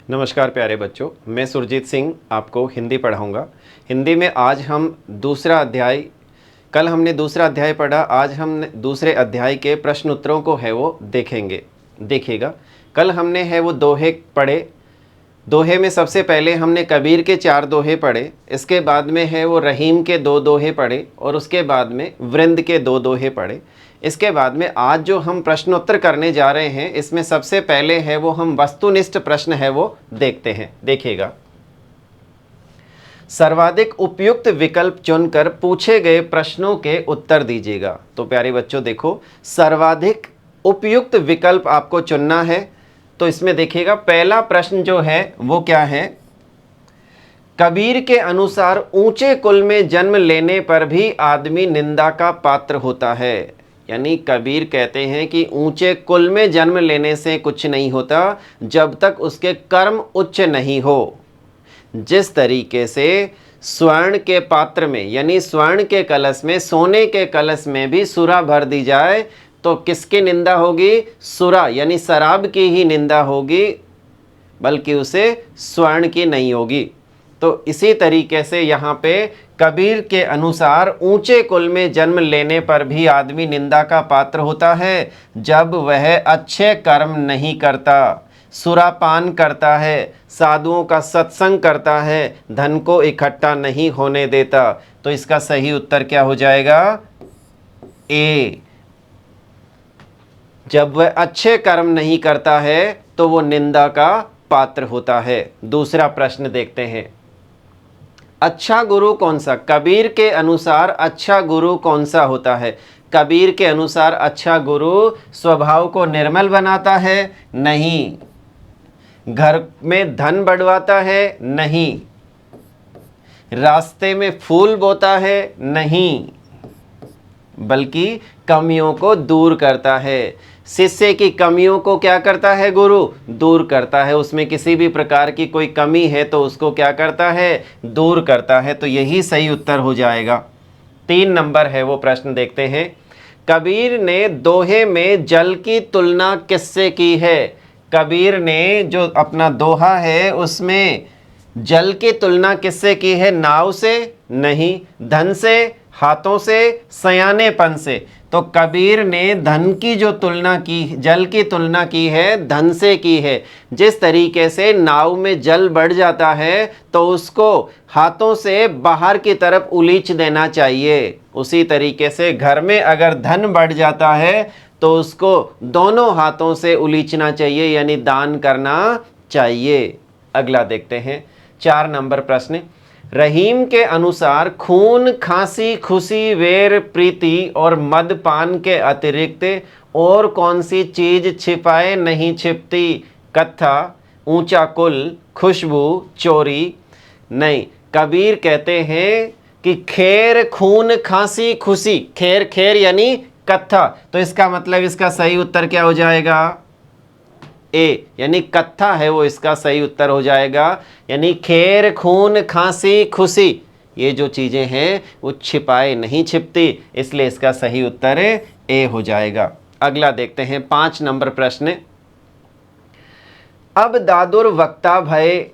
नमस्कार प्यारे बच्चों, मैं सुरजीत सिंह आपको हिंदी पढ़ाऊंगा। हिंदी में आज हम दूसरा अध्याय, कल हमने दूसरा अध्याय पढ़ा, आज हम दूसरे अध्याय के प्रश्न उत्तरों को है वो देखेंगे। देखिएगा, कल हमने है वो दोहे पढ़े। दोहे में सबसे पहले हमने कबीर के 4 दोहे पढ़े, इसके बाद में है वो रहीम के 2 दोहे पढ़े और उसके बाद में वृंद के 2 दोहे पढ़े। इसके बाद में आज जो हम प्रश्नोत्तर करने जा रहे हैं, इसमें सबसे पहले है वो हम वस्तुनिष्ठ प्रश्न है वो देखते हैं। देखिएगा, सर्वाधिक उपयुक्त विकल्प चुनकर पूछे गए प्रश्नों के उत्तर दीजिएगा। तो प्यारे बच्चों देखो, सर्वाधिक उपयुक्त विकल्प आपको चुनना है। तो इसमें देखिएगा, पहला प्रश्न जो है वो क्या है? कबीर के अनुसार ऊंचे कुल में जन्म लेने पर भी आदमी निंदा का पात्र होता है। यानी कबीर कहते हैं कि ऊंचे कुल में जन्म लेने से कुछ नहीं होता जब तक उसके कर्म उच्च नहीं हो। जिस तरीके से स्वर्ण के पात्र में यानी स्वर्ण के कलश में, सोने के कलश में भी सुरा भर दी जाए तो किसकी निंदा होगी? सुरा यानी शराब की ही निंदा होगी, बल्कि उसे स्वर्ण की नहीं होगी। तो इसी तरीके से यहाँ पे कबीर के अनुसार ऊंचे कुल में जन्म लेने पर भी आदमी निंदा का पात्र होता है जब वह अच्छे कर्म नहीं करता, सुरापान करता है, साधुओं का सत्संग करता है, धन को इकट्ठा नहीं होने देता। तो इसका सही उत्तर क्या हो जाएगा? ए। जब वह अच्छे कर्म नहीं करता है तो वो निंदा का पात्र होता है। दूसरा प्रश्न देखते हैं, अच्छा गुरु कौन सा? कबीर के अनुसार अच्छा गुरु कौन सा होता है? कबीर के अनुसार अच्छा गुरु स्वभाव को निर्मल बनाता है? नहीं। घर में धन बढ़वाता है? नहीं। रास्ते में फूल बोता है? नहीं, बल्कि कमियों को दूर करता है। शिष्य की कमियों को क्या करता है गुरु? दूर करता है। उसमें किसी भी प्रकार की कोई कमी है तो उसको क्या करता है? दूर करता है। तो यही सही उत्तर हो जाएगा। 3 नंबर है वो प्रश्न देखते हैं, कबीर ने दोहे में जल की तुलना किससे की है? कबीर ने जो अपना दोहा है उसमें जल की तुलना किससे की है? नाव से? नहीं। धन से? हाथों से? सयानेपन से? तो कबीर ने धन की जो तुलना की, जल की तुलना की है, धन से की है। जिस तरीके से नाव में जल बढ़ जाता है तो उसको हाथों से बाहर की तरफ उलीच देना चाहिए, उसी तरीके से घर में अगर धन बढ़ जाता है तो उसको दोनों हाथों से उलीचना चाहिए, यानी दान करना चाहिए। अगला देखते हैं, 4 नंबर प्रश्न, रहीम के अनुसार खून, खांसी, खुशी, वैर, प्रीति और मदपान के अतिरिक्त और कौन सी चीज छिपाए नहीं छिपती? कथा, ऊंचा कुल, खुशबू, चोरी? नहीं। कबीर कहते हैं कि खैर, खून, खांसी, खुशी। खैर, खैर यानी कथा। तो इसका मतलब इसका सही उत्तर क्या हो जाएगा? ए, यानी कत्था है वो इसका सही उत्तर हो जाएगा। यानी खैर, खून, खांसी, खुशी, ये जो चीजें हैं वो छिपाए नहीं छिपती, इसलिए इसका सही उत्तर ए हो जाएगा। अगला देखते हैं, 5 नंबर प्रश्न, अब दादुर वक्ता भय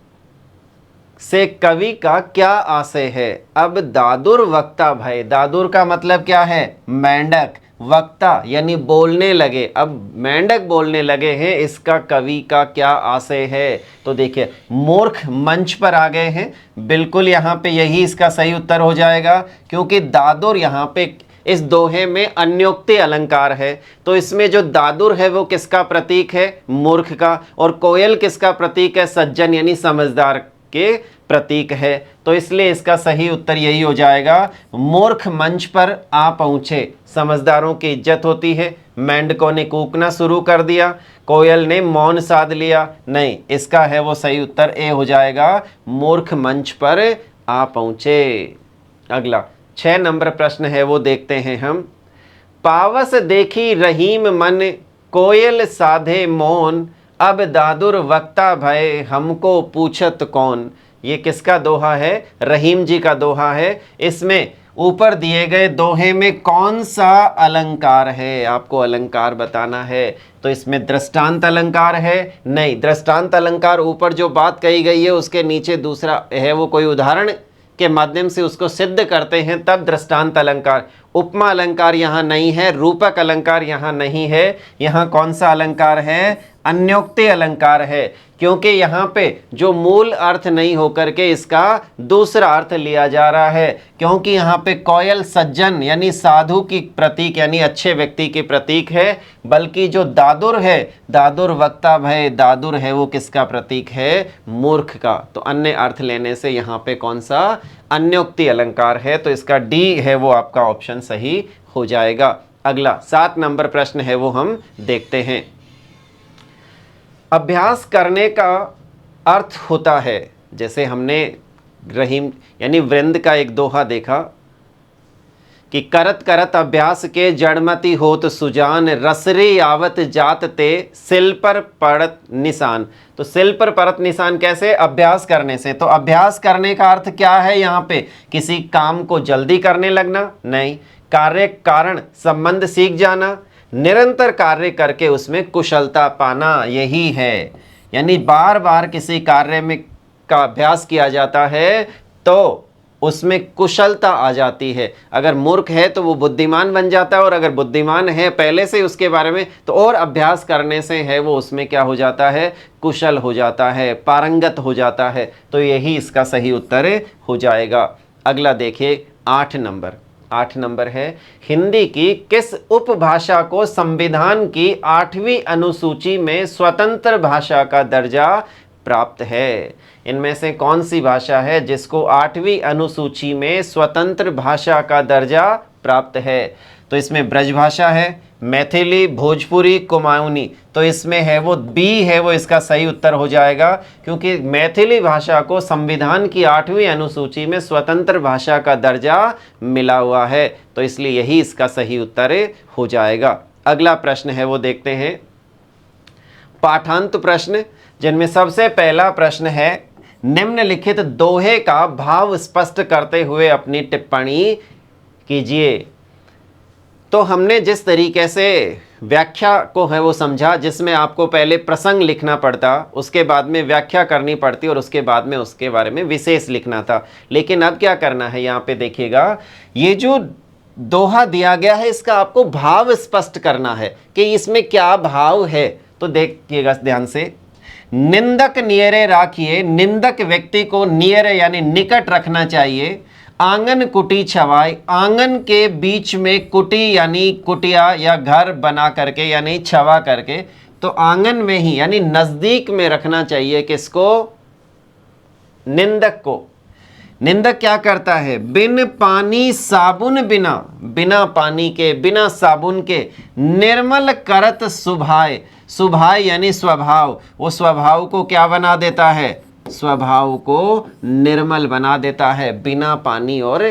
से कवि का क्या आशय है? अब दादुर वक्ता भय, दादुर का मतलब क्या है? मेंढक। वक्ता यानी बोलने लगे, अब मेंढक बोलने लगे हैं, इसका कवि का क्या आशय है? तो देखिए, मूर्ख मंच पर आ गए हैं, बिल्कुल यहाँ पे यही इसका सही उत्तर हो जाएगा, क्योंकि दादुर यहाँ पे इस दोहे में अन्योक्ति अलंकार है। तो इसमें जो दादुर है वो किसका प्रतीक है? मूर्ख का। और कोयल किसका प्रतीक है? सज्जन यानी समझदार के प्रतीक है। तो इसलिए इसका सही उत्तर यही हो जाएगा, मूर्ख मंच पर आ पहुंचे। समझदारों की इज्जत होती है। मेंढकों ने कूकना शुरू कर दिया, कोयल ने मौन साध लिया। नहीं, इसका है वो सही उत्तर ए हो जाएगा, मूर्ख मंच पर आ पहुंचे। अगला 6 नंबर प्रश्न है वो देखते हैं हम, पावस देखी रहीम मन, कोयल साधे मौन, अब दादुर वक्ता भय, हमको पूछत कौन? ये किसका दोहा है? रहीम जी का दोहा है। इसमें ऊपर दिए गए दोहे में कौन सा अलंकार है, आपको अलंकार बताना है। तो इसमें दृष्टांत अलंकार है? नहीं, दृष्टांत अलंकार ऊपर जो बात कही गई है उसके नीचे दूसरा है, वो कोई उदाहरण के माध्यम से उसको सिद्ध करते हैं, तब दृष्टांत अलंकार। उपमा अलंकार यहाँ नहीं है, रूपक अलंकार यहाँ नहीं है। यहाँ कौन सा अलंकार है? अन्योक्ति अलंकार है, क्योंकि यहाँ पे जो मूल अर्थ नहीं होकर के इसका दूसरा अर्थ लिया जा रहा है। क्योंकि यहाँ पे कोयल सज्जन यानी साधु की प्रतीक यानी अच्छे व्यक्ति की प्रतीक है, बल्कि जो दादुर है, दादुर वक्ता भय दादुर है, वो किसका प्रतीक है? मूर्ख का। तो अन्य अर्थ लेने से यहाँ पे कौन सा? अन्योक्ति अलंकार है। तो इसका डी है वो आपका ऑप्शन सही हो जाएगा। अगला 7 नंबर प्रश्न है वो हम देखते हैं। अभ्यास करने का अर्थ होता है, जैसे हमने रहीम यानी वृंद का एक दोहा देखा कि करत करत अभ्यास के जड़मति होत सुजान, रसरे आवत जात ते सिल पर पड़त निशान। तो सिल पर पड़त निशान कैसे? अभ्यास करने से। तो अभ्यास करने का अर्थ क्या है यहाँ पे? किसी काम को जल्दी करने लगना? नहीं। कार्य कारण संबंध सीख जाना, निरंतर कार्य करके उसमें कुशलता पाना, यही है। यानी बार बार किसी कार्य में का अभ्यास किया जाता है तो उसमें कुशलता आ जाती है। अगर मूर्ख है तो वो बुद्धिमान बन जाता है, और अगर बुद्धिमान है पहले से उसके बारे में तो और अभ्यास करने से है वो उसमें क्या हो जाता है? कुशल हो जाता है, पारंगत हो जाता है। तो यही इसका सही उत्तर हो जाएगा। अगला देखिए 8 नंबर। 8 नंबर है, हिंदी की किस उपभाषा को संविधान की 8वीं अनुसूची में स्वतंत्र भाषा का दर्जा प्राप्त है? इनमें से कौन सी भाषा है जिसको 8वीं अनुसूची में स्वतंत्र भाषा का दर्जा प्राप्त है? तो इसमें ब्रजभाषा है, मैथिली, भोजपुरी, कुमाऊनी। तो इसमें है वो बी है वो इसका सही उत्तर हो जाएगा, क्योंकि मैथिली भाषा को संविधान की 8वीं अनुसूची में स्वतंत्र भाषा का दर्जा मिला हुआ है। तो इसलिए यही इसका सही उत्तर हो जाएगा। अगला प्रश्न है वो देखते हैं, पाठांत प्रश्न, जिनमें सबसे पहला प्रश्न है, निम्नलिखित दोहे का भाव स्पष्ट करते हुए अपनी टिप्पणी कीजिए। तो हमने जिस तरीके से व्याख्या को है वो समझा, जिसमें आपको पहले प्रसंग लिखना पड़ता, उसके बाद में व्याख्या करनी पड़ती और उसके बाद में उसके बारे में विशेष लिखना था। लेकिन अब क्या करना है, यहाँ पे देखिएगा, ये जो दोहा दिया गया है इसका आपको भाव स्पष्ट करना है कि इसमें क्या भाव है। तो देखिएगा ध्यान से, निंदक नियरे राखिए, निंदक व्यक्ति को नियरे यानी निकट रखना चाहिए। आंगन कुटी छवाई, आंगन के बीच में कुटी यानी कुटिया या घर बना करके यानी छवा करके, तो आंगन में ही यानी नजदीक में रखना चाहिए किसको? निंदक को। निंदक क्या करता है? बिन पानी साबुन बिना, बिना पानी के बिना साबुन के निर्मल करत सुभाए, सुभाए यानी स्वभाव, वो स्वभाव को क्या बना देता है? स्वभाव को निर्मल बना देता है, बिना पानी और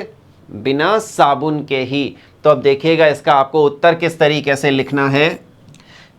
बिना साबुन के ही। तो अब देखिएगा इसका आपको उत्तर किस तरीके से लिखना है।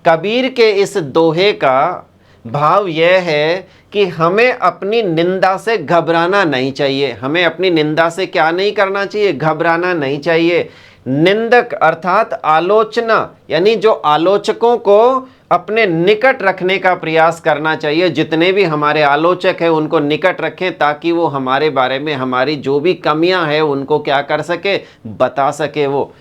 कबीर के इस दोहे का भाव यह है कि हमें अपनी निंदा से घबराना नहीं चाहिए। हमें अपनी निंदा से क्या नहीं करना चाहिए? घबराना नहीं चाहिए। निंदक अर्थात आलोचना यानी जो आलोचकों को अपने निकट रखने का प्रयास करना चाहिए। जितने भी हमारे आलोचक हैं उनको निकट रखें, ताकि वो हमारे बारे में हमारी जो भी कमियां हैं उनको क्या कर सके? बता सके। वो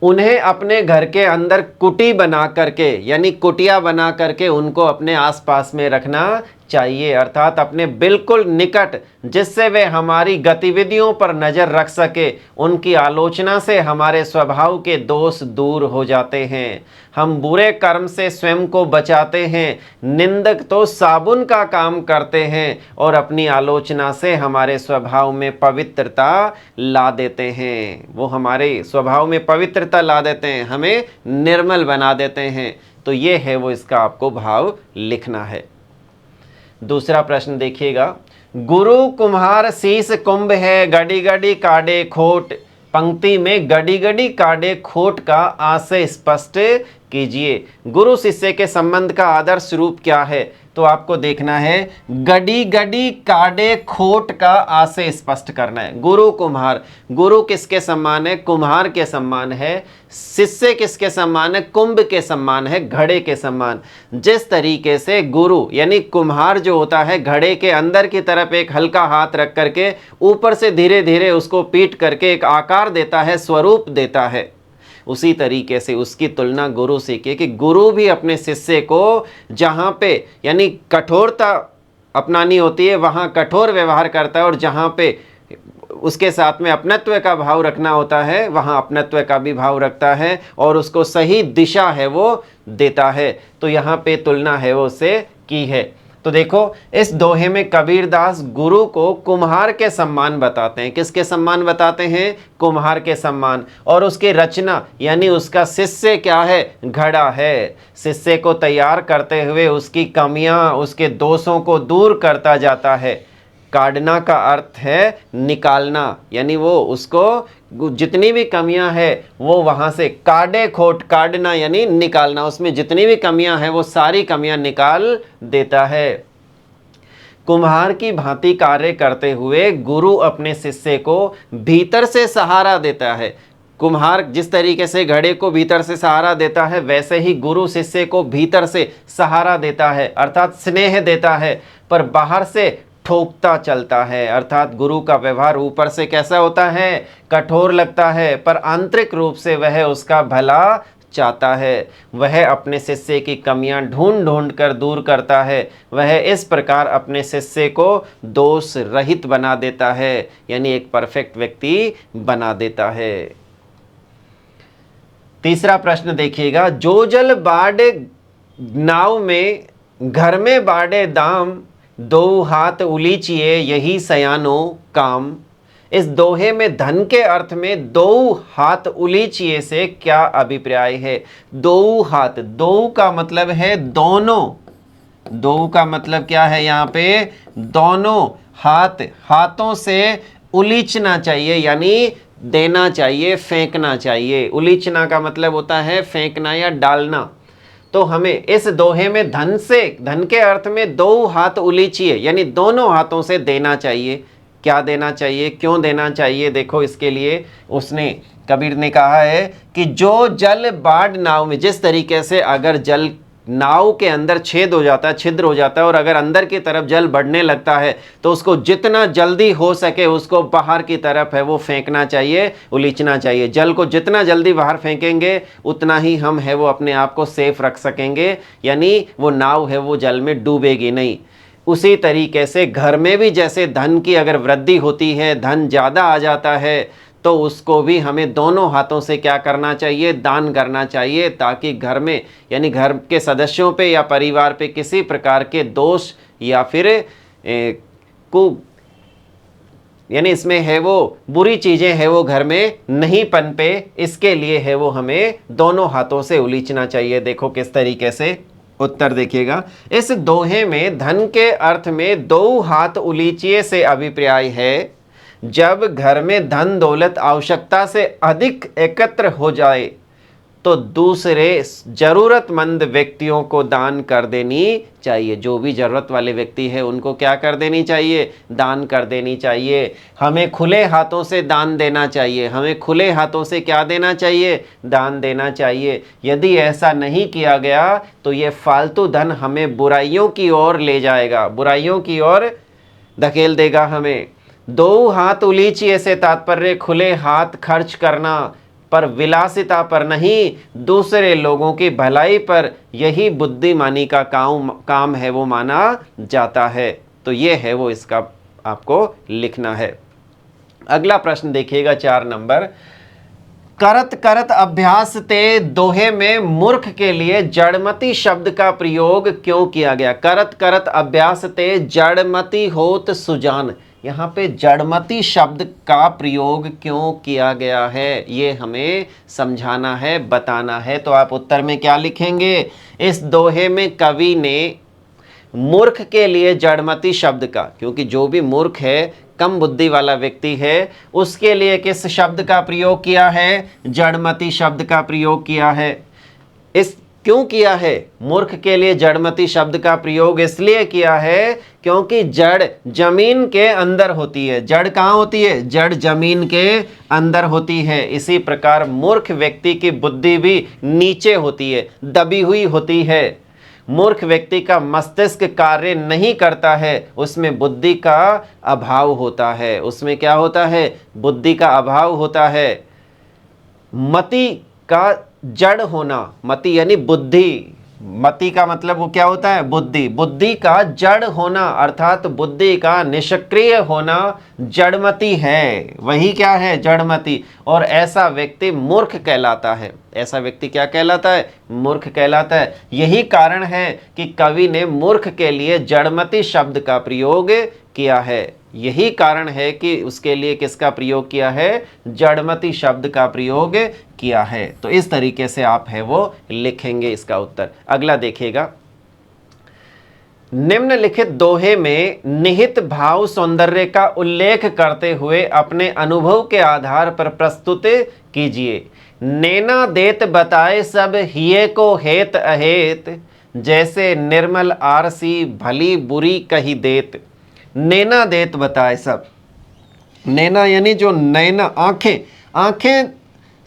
उन्हें अपने घर के अंदर कुटी बना करके यानी कुटिया बना करके उनको अपने आसपास में रखना चाहिए, अर्थात अपने बिल्कुल निकट, जिससे वे हमारी गतिविधियों पर नज़र रख सके। उनकी आलोचना से हमारे स्वभाव के दोष दूर हो जाते हैं, हम बुरे कर्म से स्वयं को बचाते हैं। निंदक तो साबुन का काम करते हैं और अपनी आलोचना से हमारे स्वभाव में पवित्रता ला देते हैं। वो हमारे स्वभाव में पवित्रता ला देते हैं, हमें निर्मल बना देते हैं। तो ये है वो इसका आपको भाव लिखना है। दूसरा प्रश्न देखिएगा, गुरु कुम्हार शीस कुंभ है, गड़ी गड़ी काटे खोट। पंक्ति में गड़ी गड़ी काटे खोट का आशय स्पष्ट कीजिए। गुरु शिष्य के संबंध का आदर्श रूप क्या है? तो आपको देखना है, गडी गडी काडे खोट का आशय स्पष्ट करना है। गुरु कुम्हार, गुरु किसके सम्मान है? कुम्हार के सम्मान है। शिष्य किसके सम्मान है? कुंभ के सम्मान है, घड़े के सम्मान। जिस तरीके से गुरु यानी कुम्हार जो होता है, घड़े के अंदर की तरफ एक हल्का हाथ रख करके ऊपर से धीरे धीरे उसको पीट करके एक आकार देता है, स्वरूप देता है, उसी तरीके से उसकी तुलना गुरु से की कि गुरु भी अपने शिष्य को जहाँ पे यानी कठोरता अपनानी होती है वहाँ कठोर व्यवहार करता है, और जहाँ पे उसके साथ में अपनत्व का भाव रखना होता है वहाँ अपनत्व का भी भाव रखता है, और उसको सही दिशा है वो देता है। तो यहाँ पे तुलना है वो उससे की है। तो देखो, इस दोहे में कबीरदास गुरु को कुम्हार के सम्मान बताते हैं। किसके सम्मान बताते हैं? कुम्हार के सम्मान। और उसकी रचना यानी उसका शिष्य क्या है? घड़ा है। शिष्य को तैयार करते हुए उसकी कमियां, उसके दोषों को दूर करता जाता है। काटना का अर्थ है निकालना, यानी वो उसको जितनी भी कमियां हैं वो वहां से काटे खोट, काटना यानी निकालना, उसमें जितनी भी कमियां हैं वो सारी कमियां निकाल देता है। कुम्हार की भांति कार्य करते हुए गुरु अपने शिष्य को भीतर से सहारा देता है। कुम्हार जिस तरीके से घड़े को भीतर से सहारा देता है, वैसे ही गुरु शिष्य को भीतर से सहारा देता है, अर्थात स्नेह देता है, पर बाहर से ठोकता चलता है। अर्थात गुरु का व्यवहार ऊपर से कैसा होता है? कठोर लगता है, पर आंतरिक रूप से वह उसका भला चाहता है। वह अपने शिष्य की कमियां ढूंढ ढूंढ कर दूर करता है। वह इस प्रकार अपने शिष्य को दोष रहित बना देता है, यानी एक परफेक्ट व्यक्ति बना देता है। तीसरा प्रश्न देखिएगा, जो जल बाड़े नाव में, घर में बाड़े दाम, दो हाथ उलीचिए यही सयानो काम। इस दोहे में धन के अर्थ में दो हाथ उलीचिए से क्या अभिप्राय है? दो हाथ, दो का मतलब है दोनों, दो का मतलब क्या है? यहाँ पे दोनों हाथ, हाथों से उलीचना चाहिए, यानी देना चाहिए, फेंकना चाहिए। उलीचना का मतलब होता है फेंकना या डालना। तो हमें इस दोहे में धन से, धन के अर्थ में दो हाथ उलीचिए यानी दोनों हाथों से देना चाहिए। क्या देना चाहिए? क्यों देना चाहिए? देखो, इसके लिए उसने, कबीर ने कहा है कि जो जल बाढ़ नाव में, जिस तरीके से अगर जल नाव के अंदर छेद हो जाता है, छिद्र हो जाता है, और अगर अंदर की तरफ जल बढ़ने लगता है तो उसको जितना जल्दी हो सके उसको बाहर की तरफ है वो फेंकना चाहिए, उलीचना चाहिए। जल को जितना जल्दी बाहर फेंकेंगे उतना ही हम है वो अपने आप को सेफ रख सकेंगे, यानी वो नाव है वो जल में डूबेगी नहीं। उसी तरीके से घर में भी जैसे धन की अगर वृद्धि होती है, धन ज़्यादा आ जाता है, तो उसको भी हमें दोनों हाथों से क्या करना चाहिए? दान करना चाहिए, ताकि घर में यानी घर के सदस्यों पे या परिवार पे किसी प्रकार के दोष या फिर यानी इसमें है वो बुरी चीज़ें है वो घर में नहीं पनपे। इसके लिए है वो हमें दोनों हाथों से उलीचना चाहिए। देखो किस तरीके से, उत्तर देखिएगा। इस दोहे में धन के अर्थ में दो हाथ उलीचिए से अभिप्राय है जब घर में धन दौलत आवश्यकता से अधिक एकत्र हो जाए तो दूसरे जरूरतमंद व्यक्तियों को दान कर देनी चाहिए। जो भी जरूरत वाले व्यक्ति है उनको क्या कर देनी चाहिए? दान कर देनी चाहिए। हमें खुले हाथों से दान देना चाहिए। हमें खुले हाथों से क्या देना चाहिए? दान देना चाहिए। यदि ऐसा नहीं किया गया तो ये फालतू धन हमें बुराइयों की ओर ले जाएगा, बुराइयों की ओर धकेल देगा हमें। दो हाथ उलीचिए से तात्पर्य खुले हाथ खर्च करना, पर विलासिता पर नहीं, दूसरे लोगों की भलाई पर, यही बुद्धिमानी का काम है वो माना जाता है। तो ये है वो, इसका आपको लिखना है। अगला प्रश्न देखिएगा 4 नंबर। करत करत अभ्यास ते दोहे में मूर्ख के लिए जड़मति शब्द का प्रयोग क्यों किया गया? करत करत अभ्यास ते जड़मति होत सुजान, यहाँ पे जड़मति शब्द का प्रयोग क्यों किया गया है ये हमें समझाना है, बताना है। तो आप उत्तर में क्या लिखेंगे? इस दोहे में कवि ने मूर्ख के लिए जड़मति शब्द का, क्योंकि जो भी मूर्ख है, कम बुद्धि वाला व्यक्ति है, उसके लिए किस शब्द का प्रयोग किया है? जड़मति शब्द का प्रयोग किया है। इस क्यों किया है? मूर्ख के लिए जड़मति शब्द का प्रयोग इसलिए किया है क्योंकि जड़ जमीन के अंदर होती है। जड़ कहाँ होती है? जड़ जमीन के अंदर होती है। इसी प्रकार मूर्ख व्यक्ति की बुद्धि भी नीचे होती है, दबी हुई होती है। मूर्ख व्यक्ति का मस्तिष्क कार्य नहीं करता है, उसमें बुद्धि का अभाव होता है। उसमें क्या होता है? बुद्धि का अभाव होता है। मति का जड़ होना, मति यानी बुद्धि, मति का मतलब वो क्या होता है? बुद्धि। बुद्धि का जड़ होना अर्थात बुद्धि का निष्क्रिय होना जड़मति है। वही क्या है? जड़मति। और ऐसा व्यक्ति मूर्ख कहलाता है। ऐसा व्यक्ति क्या कहलाता है? मूर्ख कहलाता है। यही कारण है कि कवि ने मूर्ख के लिए जड़मति शब्द का प्रयोग किया है। यही कारण है कि उसके लिए किसका प्रयोग किया है? जड़मति शब्द का प्रयोग किया है। तो इस तरीके से आप है वो लिखेंगे इसका उत्तर। अगला देखिएगा, निम्नलिखित दोहे में निहित भाव सौंदर्य का उल्लेख करते हुए अपने अनुभव के आधार पर प्रस्तुत कीजिए। नैना देत बताए सब हिये को हेत अहेत, जैसे निर्मल आरसी भली बुरी कही देत। नैना देत बताए सब, नैना यानी जो नैना, आंखें, आंखें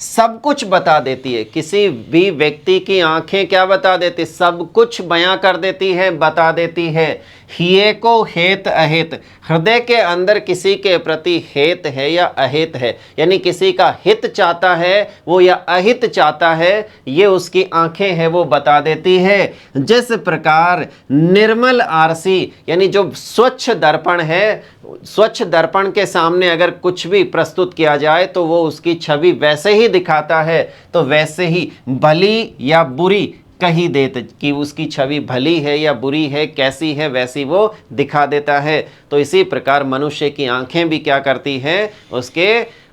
सब कुछ बता देती है। किसी भी व्यक्ति की आंखें क्या बता देती? सब कुछ बयां कर देती है, बता देती है। हिये को हेत अहित, हृदय के अंदर किसी के प्रति हेत है या अहित है, यानी किसी का हित चाहता है वो या अहित चाहता है, ये उसकी आंखें हैं वो बता देती है। जिस प्रकार निर्मल आरसी यानी जो स्वच्छ दर्पण है, स्वच्छ दर्पण के सामने अगर कुछ भी प्रस्तुत किया जाए तो वो उसकी छवि वैसे ही दिखाता है, तो वैसे ही भली या बुरी कही देत, कि उसकी छवि भली है या बुरी है, कैसी है वैसी वो दिखा देता है। तो इसी प्रकार मनुष्य की आंखें भी क्या करती हैं? उसके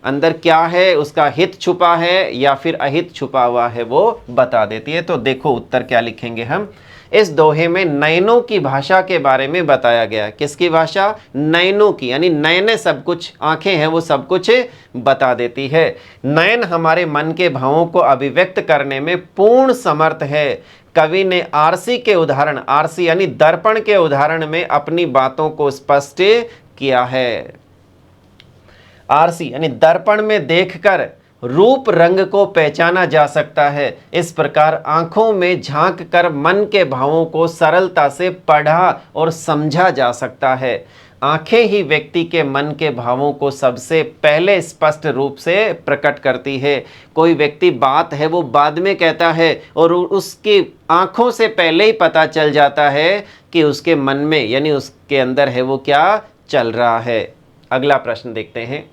अंदर क्या है, उसका हित छुपा है या फिर अहित छुपा हुआ है, वो बता देती है। तो देखो उत्तर क्या लिखेंगे हम। इस दोहे में नयनों की भाषा के बारे में बताया गया। किसकी भाषा? नयनों की, यानी नयने सब कुछ, आंखें हैं वो सब कुछ बता देती है। नयन हमारे मन के भावों को अभिव्यक्त करने में पूर्ण समर्थ है। कवि ने आरसी के उदाहरण, आरसी यानी दर्पण के उदाहरण में अपनी बातों को स्पष्ट किया है। आरसी यानी दर्पण में देखकर रूप रंग को पहचाना जा सकता है। इस प्रकार आंखों में झांक कर मन के भावों को सरलता से पढ़ा और समझा जा सकता है। आंखें ही व्यक्ति के मन के भावों को सबसे पहले स्पष्ट रूप से प्रकट करती है। कोई व्यक्ति बात है वो बाद में कहता है और उसकी आंखों से पहले ही पता चल जाता है कि उसके मन में यानी उसके अंदर है वो क्या चल रहा है। अगला प्रश्न देखते हैं।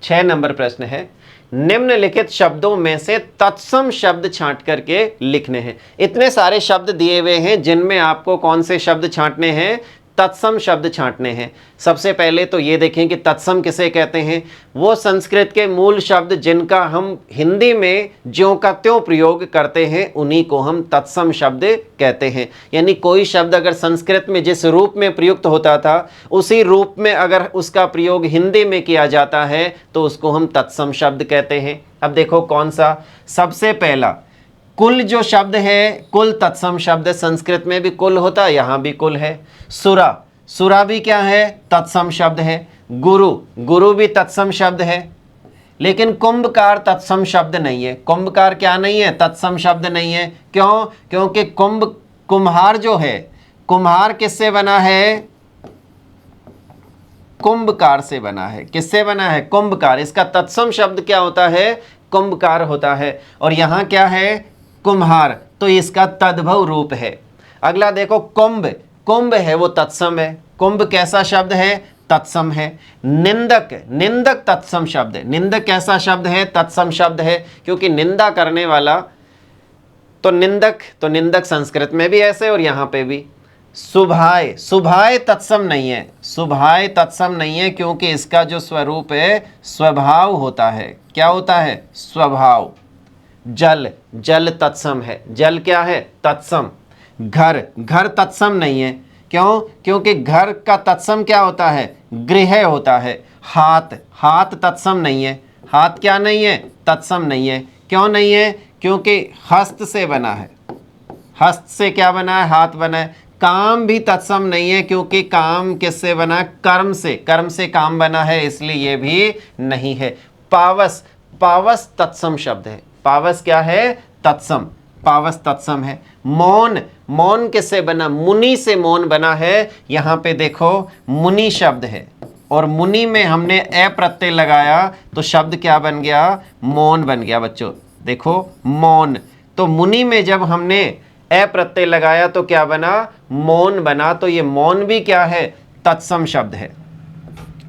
6 नंबर प्रश्न है, निम्नलिखित शब्दों में से तत्सम शब्द छांट करके लिखने हैं। इतने सारे शब्द दिए हुए हैं जिनमें आपको कौन से शब्द छांटने हैं? तत्सम शब्द छांटने हैं। सबसे पहले तो ये देखें कि तत्सम किसे कहते हैं। वो संस्कृत के मूल शब्द जिनका हम हिंदी में ज्यों का त्यों प्रयोग करते हैं उन्हीं को हम तत्सम शब्द कहते हैं। यानी कोई शब्द अगर संस्कृत में जिस रूप में प्रयुक्त होता था उसी रूप में अगर उसका प्रयोग हिंदी में किया जाता है तो उसको हम तत्सम शब्द कहते हैं। अब देखो कौन सा। सबसे पहला कुल जो शब्द है, कुल तत्सम शब्द है। संस्कृत में भी कुल होता है, यहाँ भी कुल है। सुरा, सुरा भी क्या है? तत्सम शब्द है। गुरु, गुरु भी तत्सम शब्द है। लेकिन कुंभकार तत्सम शब्द नहीं है। कुंभकार क्या नहीं है? तत्सम शब्द नहीं है। क्यों? क्योंकि कुम्हार जो है, कुम्हार किससे बना है? कुंभकार से बना है। किससे बना है? कुंभकार। इसका तत्सम शब्द क्या होता है? कुंभकार होता है। और यहाँ क्या है? कुम्हार, तो इसका तद्भव रूप है। अगला देखो कुंभ, कुंभ है वो तत्सम है। कुंभ कैसा शब्द है? तत्सम है। निंदक, निंदक तत्सम शब्द है। निंदक कैसा शब्द है? तत्सम शब्द है, क्योंकि निंदा करने वाला तो निंदक, तो निंदक संस्कृत में भी ऐसे और यहाँ पे भी। सुभाय, सुभाय तत्सम नहीं है। सुभाय तत्सम नहीं है क्योंकि इसका जो स्वरूप है स्वभाव होता है। क्या होता है? स्वभाव। जल, जल तत्सम है। जल क्या है? तत्सम। घर, घर तत्सम नहीं है। क्यों? क्योंकि घर का तत्सम क्या होता है? गृह होता है। हाथ, हाथ तत्सम नहीं है। हाथ क्या नहीं है? तत्सम नहीं है। क्यों नहीं है? क्योंकि हस्त से बना है। हस्त से क्या बना है? हाथ बना है। काम भी तत्सम नहीं है क्योंकि काम किससे बना है? कर्म से। कर्म से काम बना है, इसलिए ये भी नहीं है। पावस, पावस तत्सम शब्द है। पावस क्या है? तत्सम। पावस तत्सम है। मौन, मौन किससे बना? मुनि से मौन बना है। यहां पे देखो मुनि शब्द है और मुनि में हमने ए प्रत्यय लगाया तो शब्द क्या बन गया? मौन बन गया बच्चों। देखो मौन, तो मुनि में जब हमने ए प्रत्यय लगाया तो क्या बना? मौन बना। तो ये मौन भी क्या है? तत्सम शब्द है।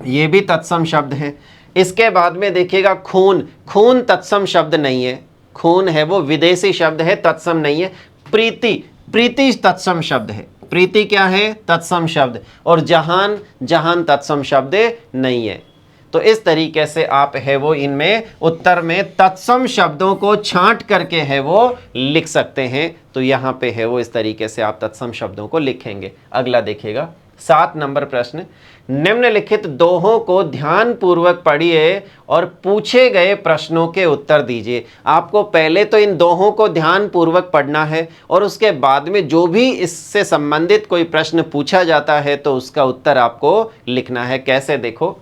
ये भी तत्सम शब्द है। इसके बाद में देखिएगा खून, खून तत्सम शब्द नहीं है। खून है वो विदेशी शब्द है, तत्सम नहीं है। प्रीति, प्रीति तत्सम शब्द है। प्रीति क्या है? तत्सम शब्द। और जहान, जहान तत्सम शब्द नहीं है। तो इस तरीके से आप है वो इनमें उत्तर में तत्सम शब्दों को छांट करके है वो लिख सकते हैं। तो यहाँ पे है वो इस तरीके से आप तत्सम शब्दों को लिखेंगे। अगला देखिएगा 7 नंबर प्रश्न। निम्नलिखित दोहों को ध्यान पूर्वक पढ़िए और पूछे गए प्रश्नों के उत्तर दीजिए। आपको पहले तो इन दोहों को ध्यान पूर्वक पढ़ना है और उसके बाद में जो भी इससे संबंधित कोई प्रश्न पूछा जाता है तो उसका उत्तर आपको लिखना है। कैसे? देखो,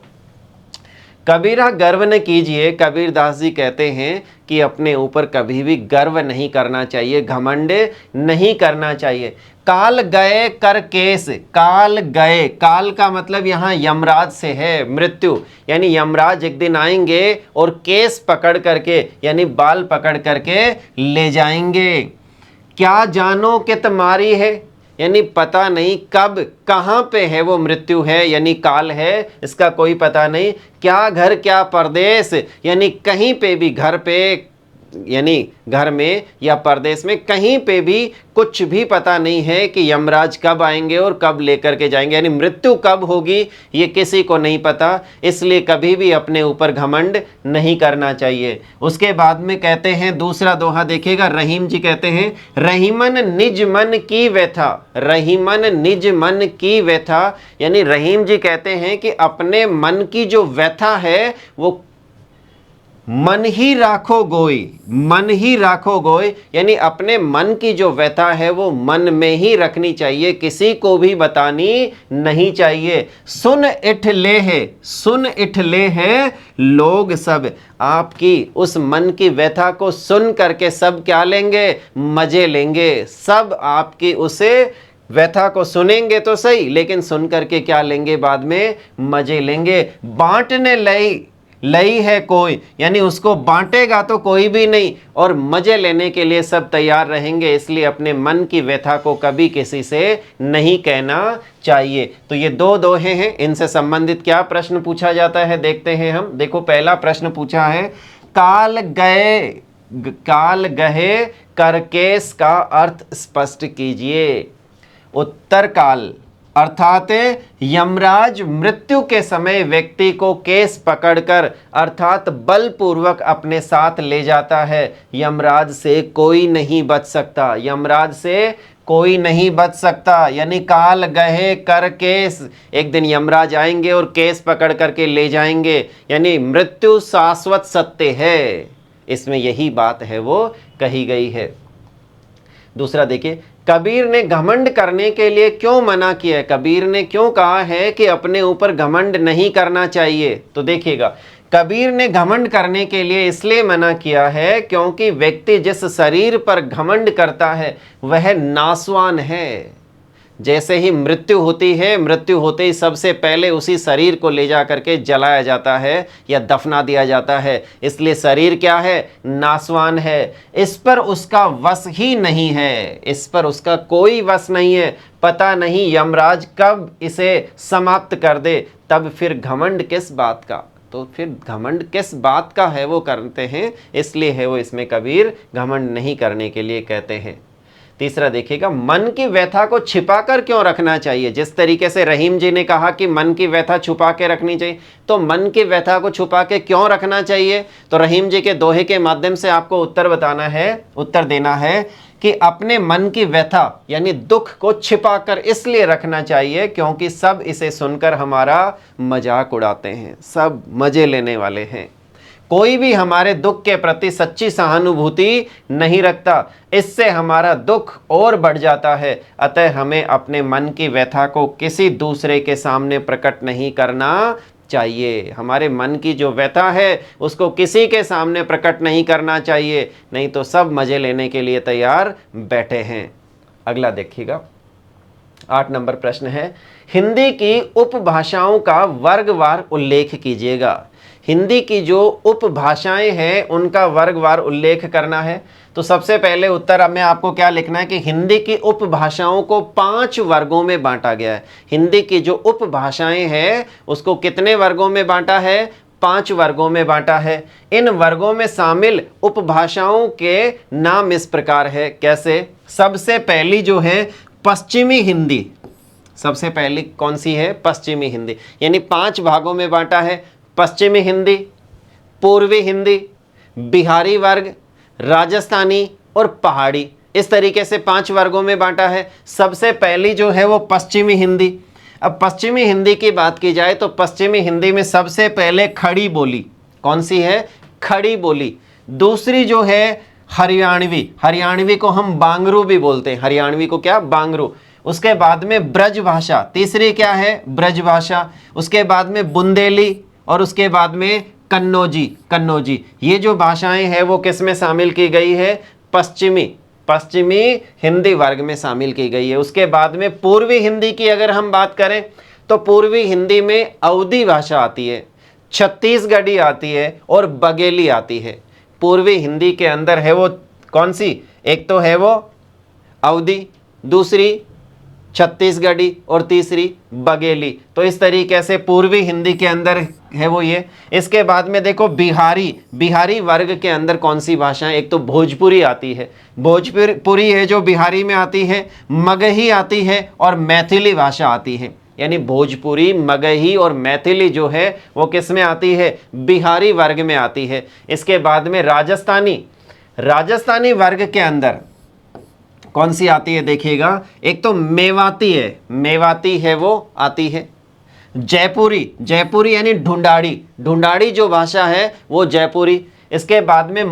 कबीरा गर्व न कीजिए। कबीरदास जी कहते हैं कि अपने ऊपर कभी भी गर्व नहीं करना चाहिए, घमंड नहीं करना चाहिए। काल गए कर केस, काल गए, काल का मतलब यहाँ यमराज से है, मृत्यु। यानी यमराज एक दिन आएंगे और केस पकड़ करके यानी बाल पकड़ करके ले जाएंगे। क्या जानो कि तुम्हारी है, यानी पता नहीं कब कहाँ पे है वो मृत्यु है, यानी काल है, इसका कोई पता नहीं। क्या घर क्या परदेश, यानी कहीं पे भी, घर पे यानी घर में या परदेश में, कहीं पे भी कुछ भी पता नहीं है कि यमराज कब आएंगे और कब लेकर के जाएंगे, यानी मृत्यु कब होगी ये किसी को नहीं पता। इसलिए कभी भी अपने ऊपर घमंड नहीं करना चाहिए। उसके बाद में कहते हैं दूसरा दोहा देखिएगा, रहीम जी कहते हैं, रहीमन निज मन की व्यथा, रहीमन निज मन की व्यथा, यानी रहीम जी कहते हैं कि अपने मन की जो व्यथा है वो मन ही राखो गोई, मन ही राखो गोई, यानी अपने मन की जो व्यथा है वो मन में ही रखनी चाहिए, किसी को भी बतानी नहीं चाहिए। सुन इठ ले है, सुन इठ ले है लोग सब, आपकी उस मन की व्यथा को सुन करके सब क्या लेंगे? मजे लेंगे। सब आपकी उसे व्यथा को सुनेंगे तो सही, लेकिन सुन करके क्या लेंगे? बाद में मजे लेंगे। बांटने लई है कोई, यानी उसको बांटेगा तो कोई भी नहीं और मजे लेने के लिए सब तैयार रहेंगे। इसलिए अपने मन की व्यथा को कभी किसी से नहीं कहना चाहिए। तो ये 2 दोहे हैं, इनसे संबंधित क्या प्रश्न पूछा जाता है देखते हैं हम। देखो, पहला प्रश्न पूछा है, काल गए, काल गए करकेस का अर्थ स्पष्ट कीजिए। उत्तर, काल अर्थात यमराज मृत्यु के समय व्यक्ति को केस पकड़कर अर्थात बलपूर्वक अपने साथ ले जाता है। यमराज से कोई नहीं बच सकता, यमराज से कोई नहीं बच सकता, यानी काल गए कर केस, एक दिन यमराज आएंगे और केस पकड़ करके ले जाएंगे, यानी मृत्यु शाश्वत सत्य है। इसमें यही बात है वो कही गई है। दूसरा देखिए, कबीर ने घमंड करने के लिए क्यों मना किया है? कबीर ने क्यों कहा है कि अपने ऊपर घमंड नहीं करना चाहिए? तो देखिएगा, कबीर ने घमंड करने के लिए इसलिए मना किया है क्योंकि व्यक्ति जिस शरीर पर घमंड करता है वह नासवान है। जैसे ही मृत्यु होती है, मृत्यु होते ही सबसे पहले उसी शरीर को ले जा करके जलाया जाता है या दफना दिया जाता है। इसलिए शरीर क्या है? नासवान है। इस पर उसका वश ही नहीं है, इस पर उसका कोई वश नहीं है। पता नहीं यमराज कब इसे समाप्त कर दे, तब फिर घमंड किस बात का? तो फिर घमंड किस बात का है वो करते हैं, इसलिए है वो इसमें कबीर घमंड नहीं करने के लिए कहते हैं। तीसरा देखिएगा, मन की व्यथा को छिपाकर क्यों रखना चाहिए? जिस तरीके से रहीम जी ने कहा कि मन की व्यथा छुपा के रखनी चाहिए, तो मन की व्यथा को छुपा के क्यों रखना चाहिए? तो रहीम जी के दोहे के माध्यम से आपको उत्तर बताना है, उत्तर देना है कि अपने मन की व्यथा यानी दुख को छिपाकर इसलिए रखना चाहिए क्योंकि सब इसे सुनकर हमारा मजाक उड़ाते हैं, सब मजे लेने वाले हैं। कोई भी हमारे दुख के प्रति सच्ची सहानुभूति नहीं रखता, इससे हमारा दुख और बढ़ जाता है। अतः हमें अपने मन की व्यथा को किसी दूसरे के सामने प्रकट नहीं करना चाहिए। हमारे मन की जो व्यथा है उसको किसी के सामने प्रकट नहीं करना चाहिए, नहीं तो सब मजे लेने के लिए तैयार बैठे हैं। अगला देखिएगा, 8 नंबर प्रश्न है, हिंदी की उपभाषाओं का वर्गवार उल्लेख कीजिएगा। हिंदी की जो उपभाषाएं हैं उनका वर्गवार उल्लेख करना है। तो सबसे पहले उत्तर अब में आपको क्या लिखना है कि हिंदी की उपभाषाओं को 5 वर्गों में बांटा गया है। हिंदी की जो उपभाषाएं हैं उसको कितने वर्गों में बांटा है? 5 वर्गों में बांटा है। इन वर्गों में शामिल उपभाषाओं के नाम इस प्रकार है। कैसे? सबसे पहली जो है पश्चिमी हिंदी। सबसे पहली कौन सी है? पश्चिमी हिंदी, यानी 5 भागों में बांटा है। पश्चिमी हिंदी, पूर्वी हिंदी, बिहारी वर्ग, राजस्थानी और पहाड़ी, इस तरीके से 5 वर्गों में बांटा है। सबसे पहली जो है वो पश्चिमी हिंदी। अब पश्चिमी हिंदी की बात की जाए तो पश्चिमी हिंदी में सबसे पहले खड़ी बोली कौन सी है? खड़ी बोली। दूसरी जो है हरियाणवी, हरियाणवी को हम बांगरू भी बोलते हैं। हरियाणवी को क्या? बांगरू। उसके बाद में ब्रज भाषा, तीसरी क्या है? ब्रज भाषा। उसके बाद में बुंदेली और उसके बाद में कन्नौजी। कन्नौजी, ये जो भाषाएं हैं वो किस में शामिल की गई है? पश्चिमी हिंदी वर्ग में शामिल की गई है। उसके बाद में पूर्वी हिंदी की अगर हम बात करें तो पूर्वी हिंदी में अवधी भाषा आती है, छत्तीसगढ़ी आती है और बघेली आती है। पूर्वी हिंदी के अंदर है वो कौन सी? एक तो है वो अवधी, दूसरी छत्तीसगढ़ी और तीसरी बघेली। तो इस तरीके से पूर्वी हिंदी के अंदर है वो ये। इसके बाद में देखो बिहारी वर्ग के अंदर कौन सी भाषाएं? एक तो भोजपुरी आती है, भोजपुरी है जो बिहारी में आती है, मगही आती है और मैथिली भाषा आती है। यानी भोजपुरी, मगही और मैथिली जो है वो किस में आती है? बिहारी वर्ग में आती है। इसके बाद में राजस्थानी वर्ग के अंदर कौन सी आती है? देखिएगा, एक तो मेवाती है वो आती है। जयपुरी यानी ढूंढाड़ी जो भाषा है वो जयपुरी। इसके बाद में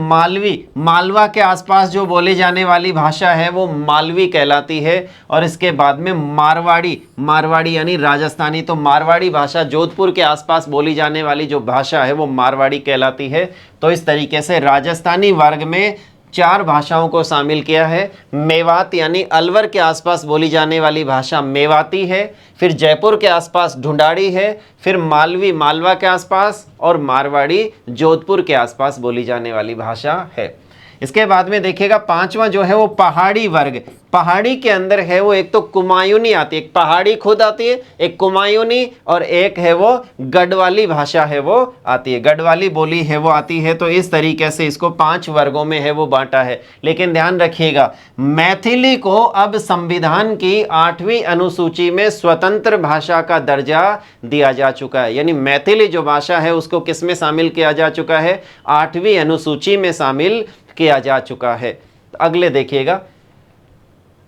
मालवा के आसपास जो बोली जाने वाली भाषा है वो मालवी कहलाती है। और इसके बाद में मारवाड़ी यानी राजस्थानी। तो मारवाड़ी भाषा जोधपुर के आसपास बोली जाने वाली जो भाषा है वो मारवाड़ी कहलाती है। तो इस तरीके से राजस्थानी वर्ग में 4 भाषाओं को शामिल किया है। मेवात यानी अलवर के आसपास बोली जाने वाली भाषा मेवाती है, फिर जयपुर के आसपास ढूंढाड़ी है, फिर मालवा के आसपास और मारवाड़ी जोधपुर के आसपास बोली जाने वाली भाषा है। इसके बाद में देखिएगा 5वां जो है वो पहाड़ी वर्ग। पहाड़ी के अंदर है वो एक तो कुमायूनी आती है, एक पहाड़ी खुद आती है, एक कुमायूनी और एक है वो गढ़वाली भाषा है वो आती है, गढ़वाली बोली है वो आती है। तो इस तरीके से इसको 5 वर्गों में है वो बांटा है। लेकिन ध्यान रखिएगा, मैथिली को अब संविधान की 8वीं अनुसूची में स्वतंत्र भाषा का दर्जा दिया जा चुका है। यानी मैथिली जो भाषा है उसको किस में शामिल किया जा चुका है? 8वीं अनुसूची में शामिल किया जा चुका है। अगले देखिएगा,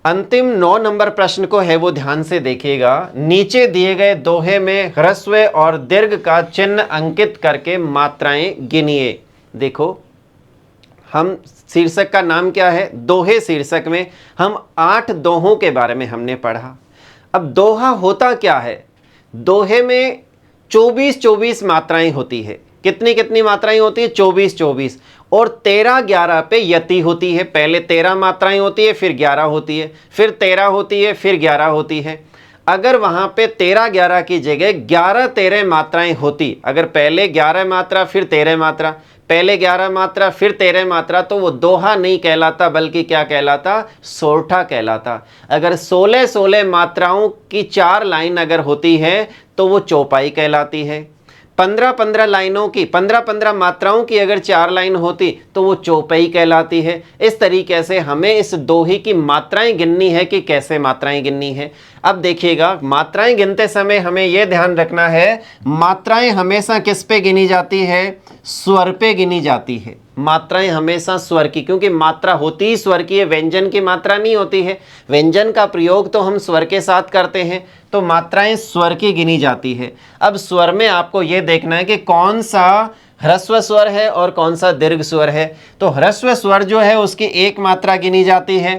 अंतिम 9 नंबर प्रश्न को है वो ध्यान से देखिएगा। नीचे दिए गए दोहे में ह्रस्व और दीर्घ का चिन्ह अंकित करके मात्राएं गिनिए। देखो, हम शीर्षक का नाम क्या है? दोहे। शीर्षक में हम 8 दोहों के बारे में हमने पढ़ा। अब दोहा होता क्या है? दोहे में 24 मात्राएं होती है। कितनी मात्राएं होती है? 24 और 13-11 पे यति होती है। पहले 13 मात्राएं होती है, फिर 11 होती है, फिर 13 होती है, फिर 11 होती है। अगर वहां पे 13-11 की जगह 11-13 मात्राएं होती, अगर पहले 11 मात्रा फिर 13 मात्रा, पहले 11 मात्रा फिर 13 मात्रा, तो वो दोहा नहीं कहलाता बल्कि क्या कहलाता? सोरठा कहलाता। अगर 16 मात्राओं की 4 लाइन अगर होती है तो वो चौपाई कहलाती है। 15 लाइनों की 15 मात्राओं की अगर 4 लाइन होती तो वो चौपाई कहलाती है। इस तरीके से हमें इस दोहे की मात्राएं गिननी है कि कैसे मात्राएं गिननी है। अब देखिएगा, मात्राएं गिनते समय हमें यह ध्यान रखना है, मात्राएं हमेशा किस पे गिनी जाती है? स्वर पे गिनी जाती है। मात्राएं हमेशा स्वर की, क्योंकि मात्रा होती ही स्वर की है, व्यंजन की मात्रा नहीं होती है। व्यंजन का प्रयोग तो हम स्वर के साथ करते हैं, तो मात्राएं स्वर की गिनी जाती है। अब स्वर में आपको यह देखना है कि कौन सा ह्रस्व स्वर है और कौन सा दीर्घ स्वर है। तो ह्रस्व स्वर जो है उसकी एक मात्रा गिनी जाती है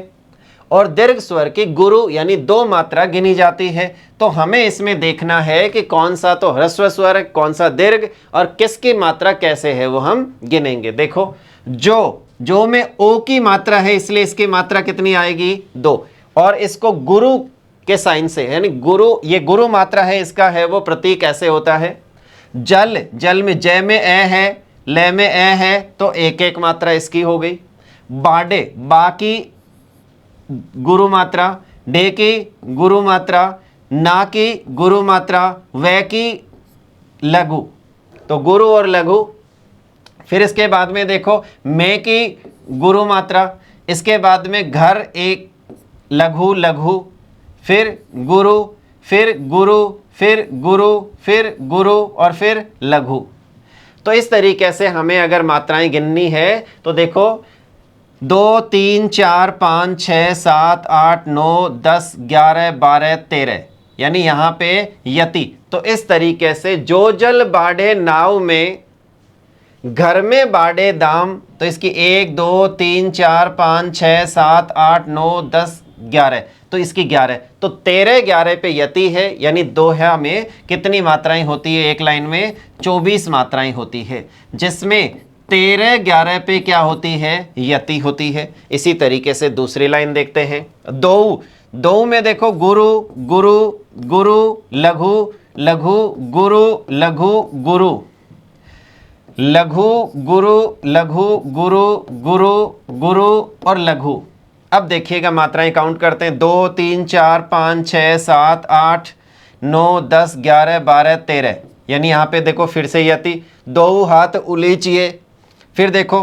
और दीर्घ स्वर की गुरु यानी 2 मात्रा गिनी जाती है। तो हमें इसमें देखना है कि कौन सा तो ह्रस्व स्वर है, कौन सा दीर्घ, और किसकी मात्रा कैसे है वो हम गिनेंगे। देखो जो में ओ की मात्रा है इसलिए इसकी मात्रा कितनी आएगी 2, और इसको गुरु के साइन से यानी गुरु, ये गुरु मात्रा है, इसका है वो प्रतीक ऐसे होता है। जल में जय में ए है, ले में ए है, तो एक एक मात्रा इसकी हो गई। बाडे बा की गुरु मात्रा, डे की गुरु मात्रा, ना की गुरु मात्रा, वे की लघु, तो गुरु और लघु। फिर इसके बाद में देखो मैं की गुरु मात्रा, इसके बाद में घर एक लघु लघु, फिर गुरु, फिर गुरु, फिर गुरु, फिर गुरु और फिर लघु। तो इस तरीके से हमें अगर मात्राएं गिननी है तो देखो 2 3 4 5 6 7 8 9 10 11 12 13, यानी यहाँ पे यति। तो इस तरीके से जो जल बाढ़े नाव में, घर में बाढ़े दाम, तो इसकी 1 2 3 4 5 6 7 8 9 10 11, तो इसकी 11, तो 13 11 पे यति है, यानी दोहा में कितनी मात्राएं होती है एक लाइन में 24 मात्राएं होती है, जिसमें 13 11 पे क्या होती है यति होती है। इसी तरीके से दूसरी लाइन देखते हैं। दो में देखो गुरु गुरु गुरु लघु लघु गुरु लघु गुरु लघु गुरु लघु गुरु गुरु गुरु और लघु। अब देखिएगा मात्राएं काउंट करते हैं 2 3 4 5 6 7 8 9 10 11 12 13, यानी यहाँ पे देखो फिर से यति, 2 हाथ उलीचिए, फिर देखो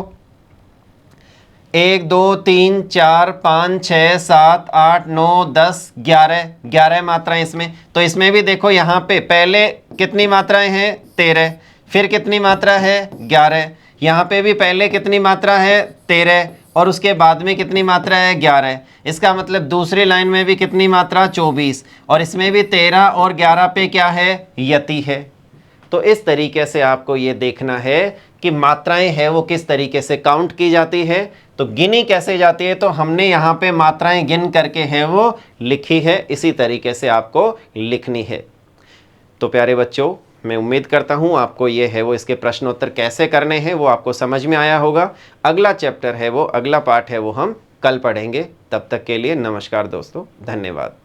1 2 3 4 5 6 7 8 9 10 11 मात्राएं इसमें। तो इसमें भी देखो यहाँ पे पहले कितनी मात्राएं हैं 13, फिर कितनी मात्रा है 11, यहाँ पे भी पहले कितनी मात्रा है 13 और उसके बाद में कितनी मात्रा है 11। इसका मतलब दूसरी लाइन में भी कितनी मात्रा 24, और इसमें भी 13 और 11 पे क्या है यति है। तो इस तरीके से आपको ये देखना है कि मात्राएं है वो किस तरीके से काउंट की जाती है, तो गिनी कैसे जाती है। तो हमने यहाँ पे मात्राएं गिन करके है वो लिखी है, इसी तरीके से आपको लिखनी है। तो प्यारे बच्चों, मैं उम्मीद करता हूँ आपको ये है वो इसके प्रश्नोत्तर कैसे करने हैं वो आपको समझ में आया होगा। अगला चैप्टर है वो, अगला पार्ट है वो हम कल पढ़ेंगे। तब तक के लिए नमस्कार दोस्तों, धन्यवाद।